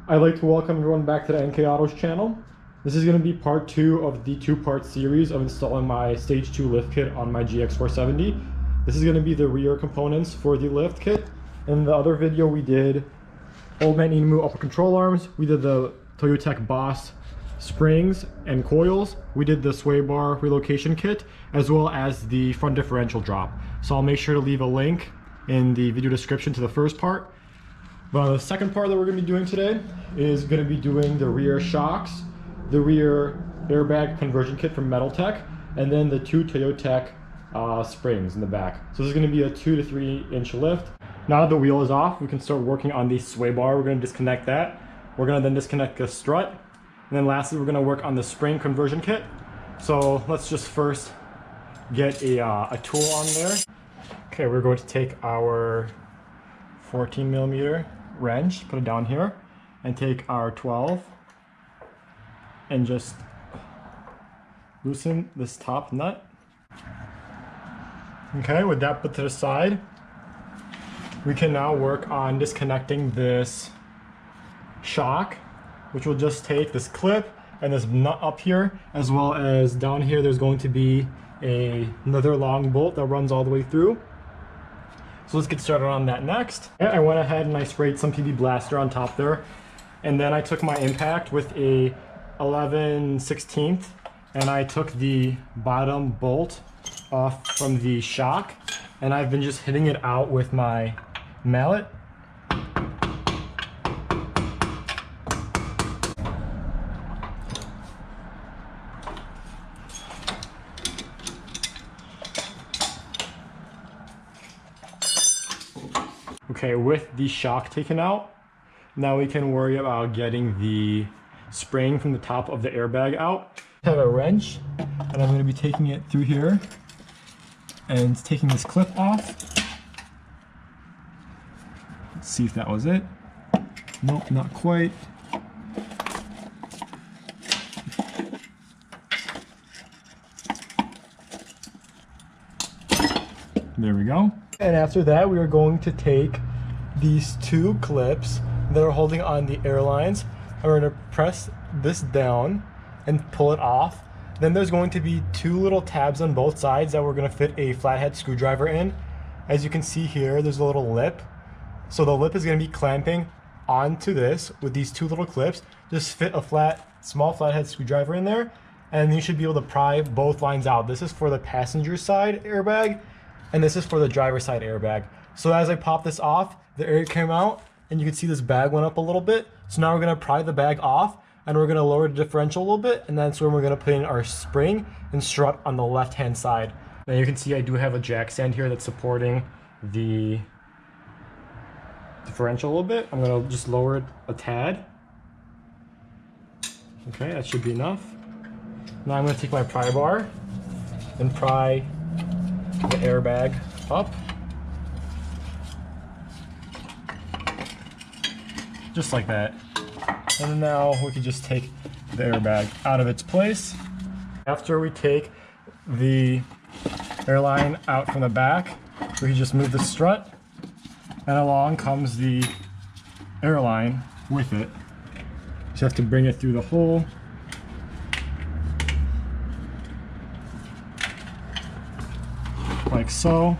I'd like to welcome everyone back to the NK Autos channel. This is going to be part 2 of the 2-part series of installing my Stage 2 lift kit on my GX470. This is going to be the rear components for the lift kit. In the other video we did old man Emu upper control arms, we did the Toyotech Boss springs and coils, we did the sway bar relocation kit, as well as the front differential drop. So I'll make sure to leave a link in the video description to the first part. But the second part that we're going to be doing today is going to be doing the rear shocks, the rear airbag conversion kit from Metaltech, and then the 2 Toyotech springs in the back. So this is going to be a 2 to 3 inch lift. Now that the wheel is off, we can start working on the sway bar. We're going to disconnect that. We're going to then disconnect the strut. And then lastly, we're going to work on the spring conversion kit. So let's just first get a tool on there. Okay, we're going to take our 14mm wrench, put it down here, and take our 12 and just loosen this top nut. Okay, with that put to the side, we can now work on disconnecting this shock, which will just take this clip and this nut up here, as well as down here there's going to be another long bolt that runs all the way through. So let's get started on that next. I went ahead and I sprayed some PB Blaster on top there, and then I took my impact with a 11/16 and I took the bottom bolt off from the shock, and I've been just hitting it out with my mallet. Okay, with the shock taken out, now we can worry about getting the spring from the top of the airbag out. I have a wrench, and I'm going to be taking it through here and taking this clip off. Let's see if that was it. Nope, not quite. There we go. And after that, we are going to take these 2 clips that are holding on the airlines, and we're going to press this down and pull it off. Then there's going to be 2 little tabs on both sides that we're going to fit a flathead screwdriver in. As you can see here, there's a little lip. So the lip is going to be clamping onto this with these 2 little clips. Just fit a small flathead screwdriver in there, and you should be able to pry both lines out. This is for the passenger side airbag, and this is for the driver side airbag. So as I pop this off, the air came out, and you can see this bag went up a little bit. So now we're going to pry the bag off, and we're going to lower the differential a little bit, and that's when we're going to put in our spring and strut on the left hand side. Now you can see I do have a jack stand here that's supporting the differential a little bit. I'm going to just lower it a tad. Okay, that should be enough. Now I'm going to take my pry bar and pry the airbag up. Just like that. And then now we can just take the airbag out of its place. After we take the airline out from the back, we can just move the strut, and along comes the airline with it. Just have to bring it through the hole. Like so.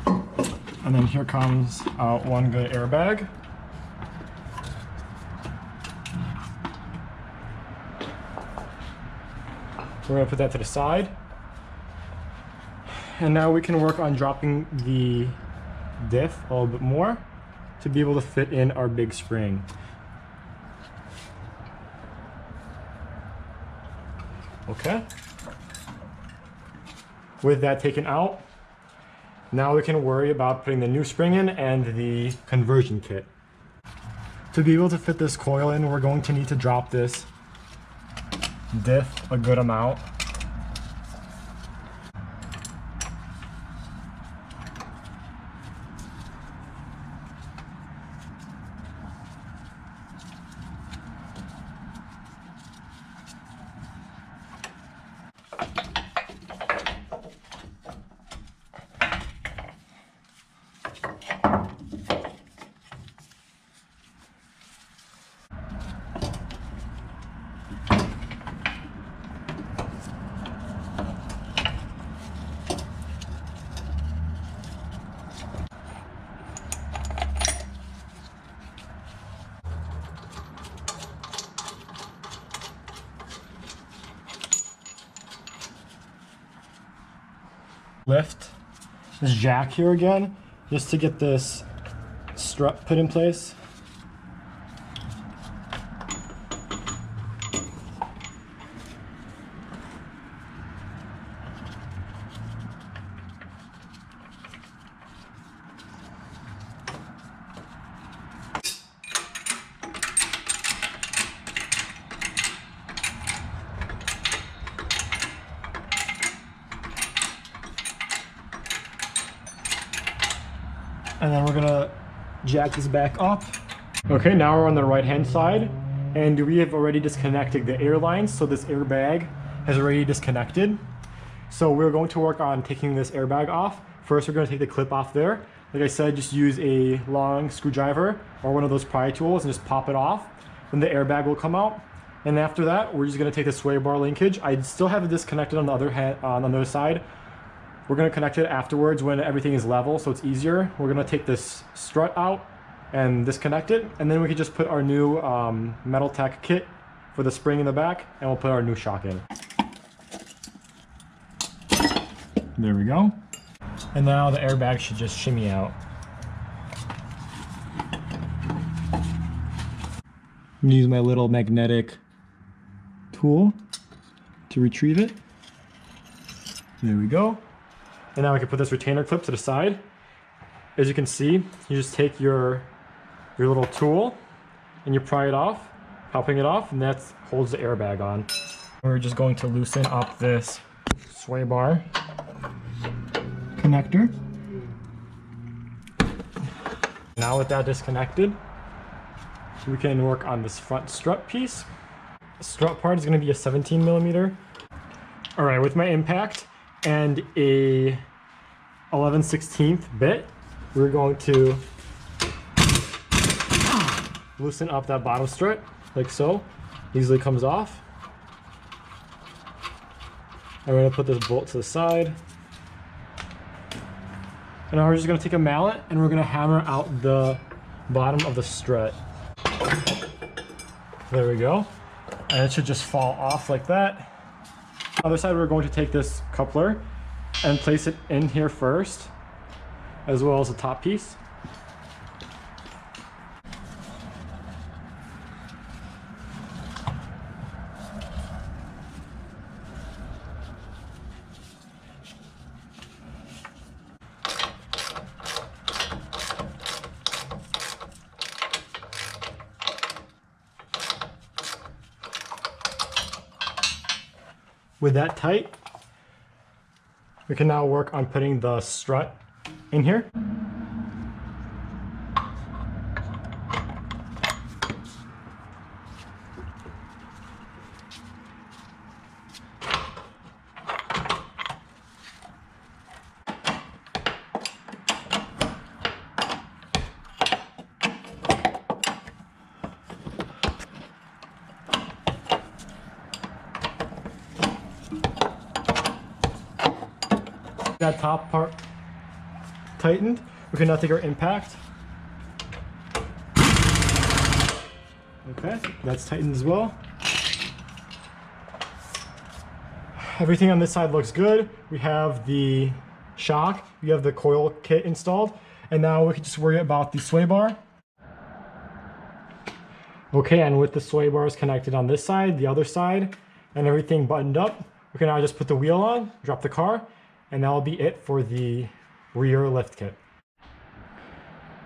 And then here comes out one good airbag. We're going to put that to the side. And now we can work on dropping the diff a little bit more to be able to fit in our big spring. Okay. With that taken out, now we can worry about putting the new spring in and the conversion kit. To be able to fit this coil in, we're going to need to drop this diff a good amount. lift this jack here again, just to get this strut put in place. And then we're gonna jack this back up. Okay, now we're on the right hand side, and we have already disconnected the air lines, so this airbag has already disconnected. So we're going to work on taking this airbag off. First, we're gonna take the clip off there. Like I said, just use a long screwdriver or one of those pry tools and just pop it off. Then the airbag will come out. And after that, we're just gonna take the sway bar linkage. I still have it disconnected on the other hand, on the other side. We're gonna connect it afterwards when everything is level, so it's easier. We're gonna take this strut out and disconnect it, and then we can just put our new Metal Tech kit for the spring in the back, and we'll put our new shock in. There we go. And now the airbag should just shimmy out. I'm gonna use my little magnetic tool to retrieve it. There we go. And now we can put this retainer clip to the side. As you can see, you just take your little tool and you pry it off, popping it off, and that holds the airbag on. We're just going to loosen up this sway bar connector. Now with that disconnected, we can work on this front strut piece. The strut part is going to be a 17mm. All right, with my impact and a 11/16 bit, we're going to loosen up that bottom strut like so. Easily comes off. And we're going to put this bolt to the side. And now we're just going to take a mallet and we're going to hammer out the bottom of the strut. There we go. And it should just fall off like that. Other side, we're going to take this coupler and place it in here first, as well as the top piece. With that tight, we can now work on putting the strut in here. That top part tightened, we can now take our impact. Okay, that's tightened as well. Everything on this side looks good. We have the shock, we have the coil kit installed, and now we can just worry about the sway bar. Okay, and with the sway bars connected on this side, the other side, and everything buttoned up, we can now just put the wheel on, drop the car, and that'll be it for the rear lift kit.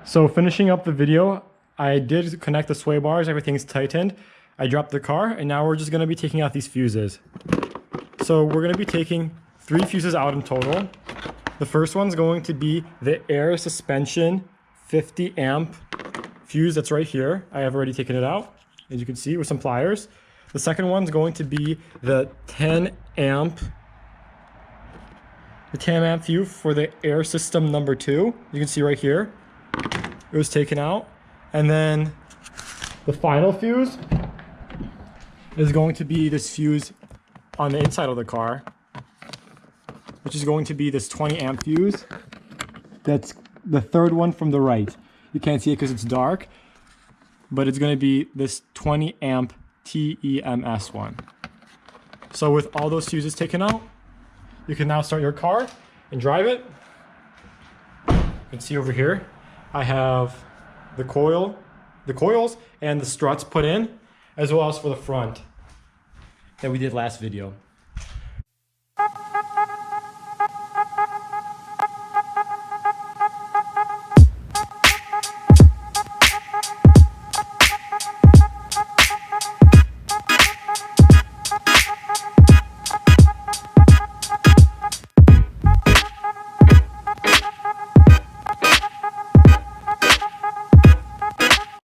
So finishing up the video, I did connect the sway bars, everything's tightened. I dropped the car, and now we're just gonna be taking out these fuses. So we're gonna be taking 3 fuses out in total. The first one's going to be the air suspension 50 amp fuse that's right here. I have already taken it out, as you can see, with some pliers. The second one's going to be the 10 amp fuse for the air system number 2. You can see right here, it was taken out. And then the final fuse is going to be this fuse on the inside of the car, which is going to be this 20 amp fuse. That's the third one from the right. You can't see it because it's dark, but it's going to be this 20 amp TEMS one. So with all those fuses taken out, you can now start your car, and drive it, you can see over here, I have the coils and the struts put in, as well as for the front that we did last video.